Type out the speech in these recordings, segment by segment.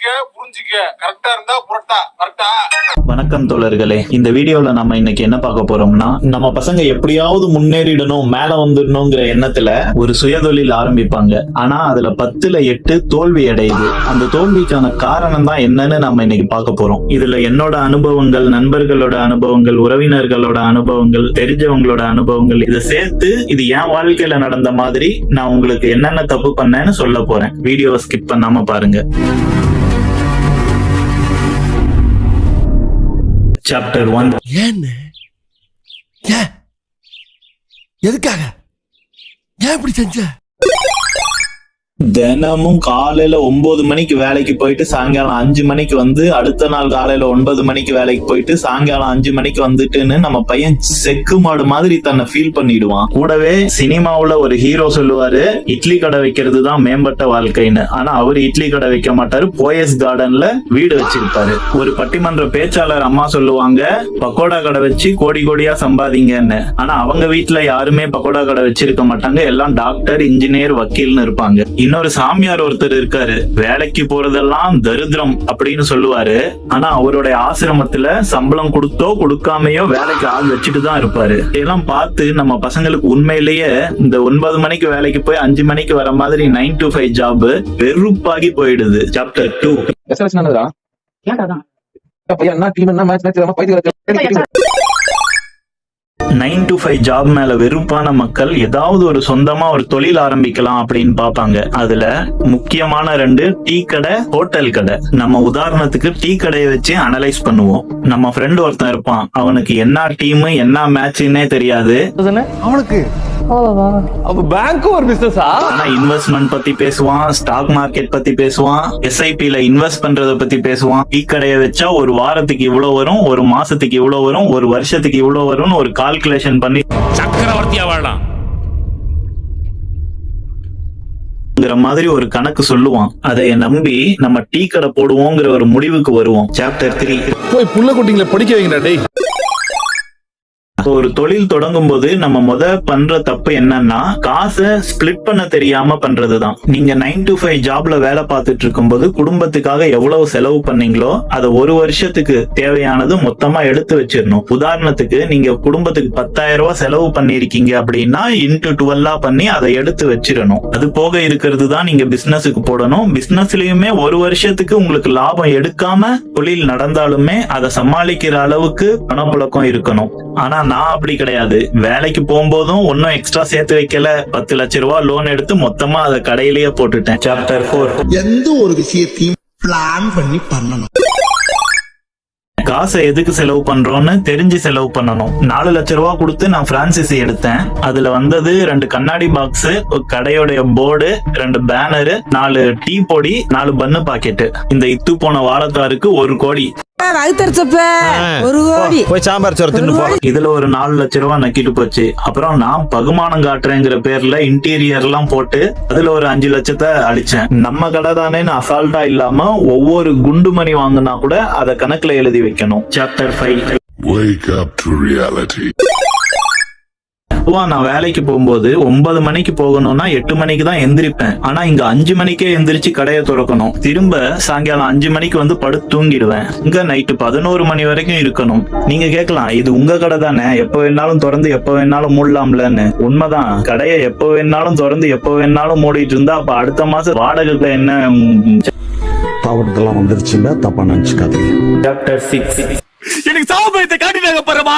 புரிஞ்சுக்க. கரெக்டா இருந்தா புரட்டா. கரெக்டா? வணக்கம் தோழர்களே, இந்த வீடியோல நம்ம இன்னைக்கு என்ன பார்க்க போறோம்னா, நம்ம பசங்க எப்படியாவது முன்னேறிடணும், மேல வந்துடணுங்கிற எண்ணத்துல ஒரு சுயதொழில் ஆரம்பிப்பாங்க. ஆனா அதுல 10ல 8 தோல்வி அடையுது. அந்த தோல்விக்கான காரணம் தான் என்னன்னு நம்ம இன்னைக்கு பார்க்க போறோம். இதுல என்னோட அனுபவங்கள், நண்பர்களோட அனுபவங்கள், உறவினர்களோட அனுபவங்கள், தெரிஞ்சவங்களோட அனுபவங்கள், இதை சேர்த்து இது என் வாழ்க்கையில நடந்த மாதிரி நான் உங்களுக்கு என்னென்ன தப்பு பண்ணேன்னு சொல்ல போறேன். வீடியோவை ஸ்கிப் பண்ணாம பாருங்க. சாப்டர் 1. எதுக்காக ஏன் இப்படி செஞ்ச? தினமும் காலையில 9 மணிக்கு வேலைக்கு போயிட்டு சாயங்காலம் 5 மணிக்கு வந்து, அடுத்த நாள் காலையில 9 மணிக்கு வேலைக்கு போயிட்டு சாயங்காலம் 5 மணிக்கு வந்துட்டுன்னு நம்ம பையன் செக்கு மாடு மாதிரி தன்னை ஃபீல் பண்ணிடுவான். கூடவே சினிமாவுல ஒரு ஹீரோ சொல்லுவாரு, இட்லி கடை வைக்கிறது தான் மேம்பட்ட வாழ்க்கைன்னு. ஆனா அவரு இட்லி கடை வைக்க மாட்டாரு, போயஸ் கார்டன்ல வீடு வச்சிருப்பாரு. ஒரு பட்டிமன்ற பேச்சாளர் அம்மா சொல்லுவாங்க, பக்கோடா கடை வச்சு கோடி கோடியா சம்பாதிங்கன்னு. ஆனா அவங்க வீட்டுல யாருமே பக்கோடா கடை வச்சிருக்க மாட்டாங்க, எல்லாம் டாக்டர், இன்ஜினியர், வக்கீல்னு இருப்பாங்க. இன்னொரு சாமியார் ஒருத்தர் இருக்காரு, வேலைக்கு போறதெல்லாம் தரித்திரம் அப்படின்னு சொல்லுவாரு. ஆனா அவருடைய ஆசிரமத்துல சம்பளம் கொடுத்தோ கொடுக்காமையோ வேலைக்கு ஆள் வச்சுட்டு தான் இருப்பாரு. இதெல்லாம் பார்த்து நம்ம பசங்களுக்கு உண்மையிலேயே இந்த 9 மணிக்கு வேலைக்கு போய் 5 மணிக்கு வர மாதிரி 9 to 5 ஜாப் வெறுப்பாகி போயிடுது. சாப்டர் 2. 9 to 5 ஜாப் மேல வெறுப்பான மக்கள் ஏதாவது ஒரு சொந்தமா ஒரு தொழில் ஆரம்பிக்கலாம் அப்படின்னு பாப்பாங்க. அதுல முக்கியமான 2 டீ கடை, ஹோட்டல் கடை. நம்ம உதாரணத்துக்கு டீ கடையை வச்சு அனலைஸ் பண்ணுவோம். நம்ம ஃப்ரெண்ட் ஒருத்தன் இருப்பான், அவனுக்கு என்ன டீம் என்ன மேட்ச்னே தெரியாது. அவனுக்கு பேங்க் ஒரு பிசினஸா? ஆனா இன்வெஸ்ட்மெண்ட் பத்தி பேசுவான், ஸ்டாக் மார்க்கெட் பத்தி பேசுவான், SIP-ல இன்வெஸ்ட் பண்றத பத்தி பேசுவான். டீ கடையை வச்சா ஒரு வாரத்துக்கு இவ்வளவு வரும், ஒரு மாசத்துக்கு இவ்வளவு வரும், ஒரு வருஷத்துக்கு இவ்வளவு வரும்னு ஒரு கால்குலேஷன் பண்ணி சக்கரவர்த்தியா வாழலாம் மாதிரி ஒரு கணக்கு சொல்லுவான். அதை நம்பி நம்ம டீ கடை போடுவோங்கிற ஒரு முடிவுக்கு வருவோம். சாப்டர் 3. போய் புள்ள குட்டிங்களை படிக்க வைங்கடா டேய். ஒரு தொழில் தொடங்கும் போது நம்ம பண்ற தப்பு என்னன்னா, காசை ஸ்பிளிட் பண்ண தெரியாம பண்றதுதான். நீங்க 9 to 5 ஜாப்ல வேலை பார்த்துட்டு இருக்கும்போது குடும்பத்துக்காக எவ்வளவு செலவு பண்ணீங்களோ அதை ஒரு வருஷத்துக்கு தேவையானது மொத்தமா எடுத்து வச்சிடணும். உதாரணத்துக்கு நீங்க குடும்பத்துக்கு 10,000 ரூபாய் செலவு பண்ணிருக்கீங்க அப்படின்னா into 12 பண்ணி அதை எடுத்து வச்சிடணும். அது போக இருக்கிறது தான் நீங்க பிசினஸுக்கு போடணும். பிசினஸ்லயுமே ஒரு வருஷத்துக்கு உங்களுக்கு லாபம் எடுக்காம தொழில் நடந்தாலுமே அதை சமாளிக்கிற அளவுக்கு பணப்புழக்கம் இருக்கணும். ஆனா நான் அப்படி கிடையாது. வேலைக்கு போகும்போதும் ஒன்னும் எக்ஸ்ட்ரா சேர்த்து வைக்கல, 10 லட்சம் ரூபாய் லோன் எடுத்து மொத்தமா அதை கடையிலேயே போட்டுட்டேன். சாப்டர் 4. எந்த ஒரு விஷயத்தையும் பிளான் பண்ணி பண்ணணும். காசை எதுக்கு செலவு பண்றோம்னு தெரிஞ்சு செலவு பண்ணணும். 4 லட்சம் ரூபாய் கொடுத்து நான் பிரான்சிஸ் எடுத்தேன். அதுல வந்தது 2 கண்ணாடி பாக்ஸ், ஒரு கடையோடைய போர்டு, 2 பேனரு, 4 டீ பொடி, 4 பன்னு பாக்கெட். இந்த இத்து போன வாழைத்தாருக்கு 1 கோடி. இதுல ஒரு 4 லட்சம் ரூபாய் நக்கிட்டு போச்சு. அப்புறம் நான் பகுமானம் காட்டுறேங்கிற பேர்ல இன்டீரியர் எல்லாம் போட்டு அதுல ஒரு 5 லட்சத்தை அடிச்சேன். நம்ம கடை தானேன்னு அசால்ட்டா இல்லாம ஒவ்வொரு குண்டு மணி வாங்கினா கூட அதை கணக்குல எழுதி வைக்கணும். Chapter 5. Wake up to reality. நான் வேலைக்கு போகும்போது 9 மணிக்கு போகணும்னா 8 மணிக்கு தான் எந்திரிப்பேன். ஆனா இங்க 5 மணிக்கே எந்திரிச்சு கடையை திறக்கணும். திரும்ப சாயங்காலம் 5 மணிக்கு வந்து படுத்து தூங்கிடுவேன். இங்க நைட்டு 11 மணி வரைக்கும் இருக்கணும். நீங்க கேட்கலாம், இது உங்க கடை தானே, எப்ப வேணாலும் திறந்து எப்ப வேணாலும் மூடலாம்லன்னு. உண்மைதான், கடையை எப்ப வேணாலும் திறந்து எப்ப வேணாலும் மூடிட்டு இருந்தா அப்ப அடுத்த மாசம் வாடகை என்ன தவறுதெல்லாம் வந்துருச்சுன்னா தப்பா நினைச்சுக்காதீங்க. சாப்டர் 6. எனக்கு சாபத்தை காட்டினாங்க பாருமா.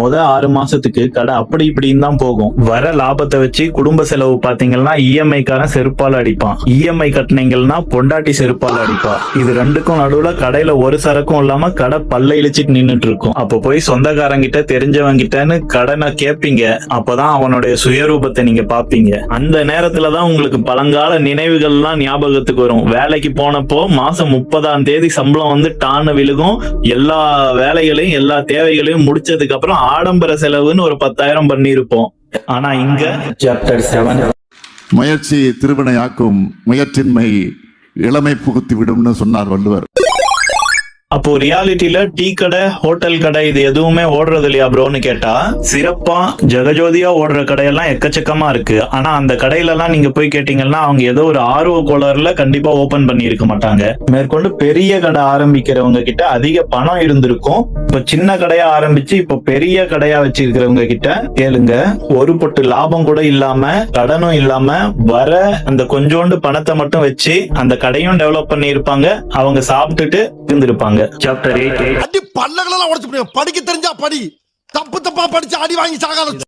6 மாசத்துக்கு கடை அப்படி இப்படின்னு தான் போகும். வர லாபத்தை வச்சு குடும்ப செலவு பாத்தீங்கன்னா EMI காரன் செருப்பால அடிப்பான், EMI கட்டினீங்கன்னா பொண்டாட்டி செருப்பால அடிப்பா. இது ரெண்டுக்கும் நடுவுல கடையில ஒரு சரக்கும் இல்லாம கடை பல்ல இழிச்சிட்டு நின்னுட்டு இருக்கும். அப்ப போய் சொந்தக்காரங்கிட்ட தெரிஞ்சவங்கிட்டன்னு கடனை கேட்பீங்க. அப்பதான் அவனுடைய சுயரூபத்தை நீங்க பாப்பீங்க. அந்த நேரத்துலதான் உங்களுக்கு பழங்கால நினைவுகள் எல்லாம் ஞாபகத்துக்கு வரும். வேலைக்கு போனப்போ மாசம் 30ஆம் தேதி சம்பளம் வந்து டான விழுகும். எல்லா வேலைகளையும் எல்லா தேவைகளையும் முடிச்சதுக்கு அப்புறம் ஆடம்பர செலவுன்னு ஒரு 10,000 பண்ணிருப்போம். ஆனா இங்க சாப்டர் 7. முயற்சி திருவினையாக்கும், முயற்சின்மை இளமை புகுத்தி விடும்னு சொன்னார் வள்ளுவர். அப்போ ரியாலிட்டியில டீ கடை, ஹோட்டல் கடை இது எதுவுமே ஓடுறது இல்லையா ப்ரோன்னு கேட்டா, சிறப்பா ஜெகஜோதியா ஓடுற கடையெல்லாம் எக்கச்சக்கமா இருக்கு. ஆனா அந்த கடையில எல்லாம் நீங்க போய் கேட்டீங்கன்னா அவங்க ஏதோ ஒரு ஆர்வ கோளாறுல கண்டிப்பா ஓபன் பண்ணி இருக்க மாட்டாங்க. மேற்கொண்டு பெரிய கடை ஆரம்பிக்கிறவங்க கிட்ட அதிக பணம் இருந்திருக்கும். இப்ப சின்ன கடையா ஆரம்பிச்சு இப்ப பெரிய கடையா வச்சிருக்கிறவங்க கிட்ட கேளுங்க, ஒரு பொட்டு லாபம் கூட இல்லாம, கடனும் இல்லாம, வர அந்த கொஞ்சோண்டு பணத்தை மட்டும் வச்சு அந்த கடையும் டெவலப் பண்ணி இருப்பாங்க. அவங்க சாப்பிட்டுட்டு இருந்திருப்பாங்க. Chapter 8. அடி பல்லகளெல்லாம் உடைச்சு போடுவேன். படிக்க தெரிஞ்சா படி, தப்பு தப்பா படிச்சு அடி வாங்கி சாகாத.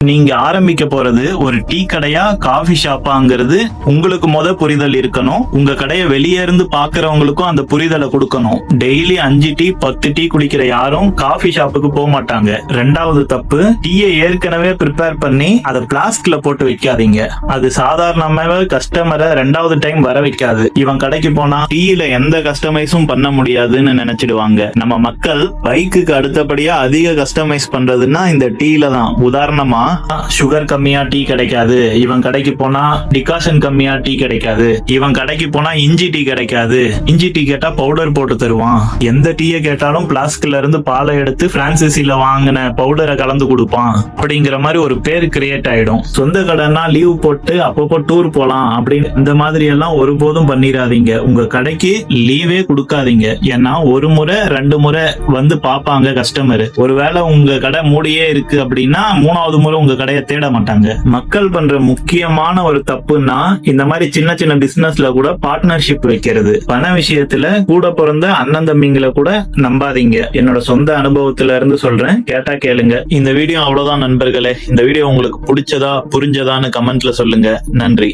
நீங்க ஆரம்பிக்க போறது ஒரு டீ கடையா காஃபி ஷாப்பாங்கிறது உங்களுக்கு புரிதல் இருக்கணும். உங்க கடையை வெளியே இருந்து பாக்குறவங்களுக்கும் அந்த புரிதலை கொடுக்கணும். டெய்லி 5 டீ 10 டீ குடிக்கிற யாரும் காஃபி ஷாப்புக்கு போக மாட்டாங்க. ரெண்டாவது தப்பு, டீயை ஏற்கனவே ப்ரிப்பேர் பண்ணி அதை பிளாஸ்க்ல போட்டு வைக்காதீங்க. அது சாதாரணமாவே கஸ்டமரை ரெண்டாவது டைம் வர வைக்காது. இவன் கடைக்கு போனா டீயில எந்த கஸ்டமைஸும் பண்ண முடியாதுன்னு நினைச்சிடுவாங்க. நம்ம மக்கள் பைக்குக்கு அடுத்தபடியா அதிக கஸ்டமைஸ் பண்றதுன்னா இந்த டீல தான். உதாரணமா, சுகர் கம்மியா டீ கிடைக்காது, இவன் கடைக்கு போனா டிகாஷன் கம்மியா டீ கிடைக்காது, இவன் கடைக்கு போனா இஞ்சி டீ கிடைக்காது, இஞ்சி டீ கேட்டா பவுடர் போட்டு தருவான், எந்த டீயை கேட்டாலும் பிளாஸ்க்ல இருந்து பாலை எடுத்து பிரான்சிசில வாங்கின பவுடரை கலந்து கொடுப்பான் அப்படிங்கிற மாதிரி ஒரு பேர் கிரியேட் ஆயிடும். சொந்த கடைன்னா லீவ் போட்டு அப்பப்போ டூர் போலாம் அப்படின்னு இந்த மாதிரி எல்லாம் ஒருபோதும் பண்ணிடாதீங்க. உங்க கடைக்கு லீவே கொடுக்காதீங்க. ஏன்னா ஒரு முறை 2 முறை வந்து பாப்பாங்க கஸ்டமர். ஒருவேளை உங்க கடை மூடியே இருக்கு அப்படின்னா 3வது முறை உங்க கடையை தேட மாட்டாங்க. மக்கள் பண்ற முக்கியமான ஒரு தப்புன்னா இந்த மாதிரி சின்ன சின்ன பிசினஸ்ல கூட பார்ட்னர்ஷிப் வைக்கிறது. பண விஷயத்துல கூட பிறந்த அண்ணன் தம்பிங்களை கூட நம்பாதீங்க. என்னோட சொந்த அனுபவத்துல இருந்து சொல்றேன், கேட்டா கேளுங்க. இந்த வீடியோ அவ்வளவுதான் நண்பர்களே. இந்த வீடியோ உங்களுக்கு பிடிச்சதா புரிஞ்சதான்னு கமெண்ட்ல சொல்லுங்க. நன்றி.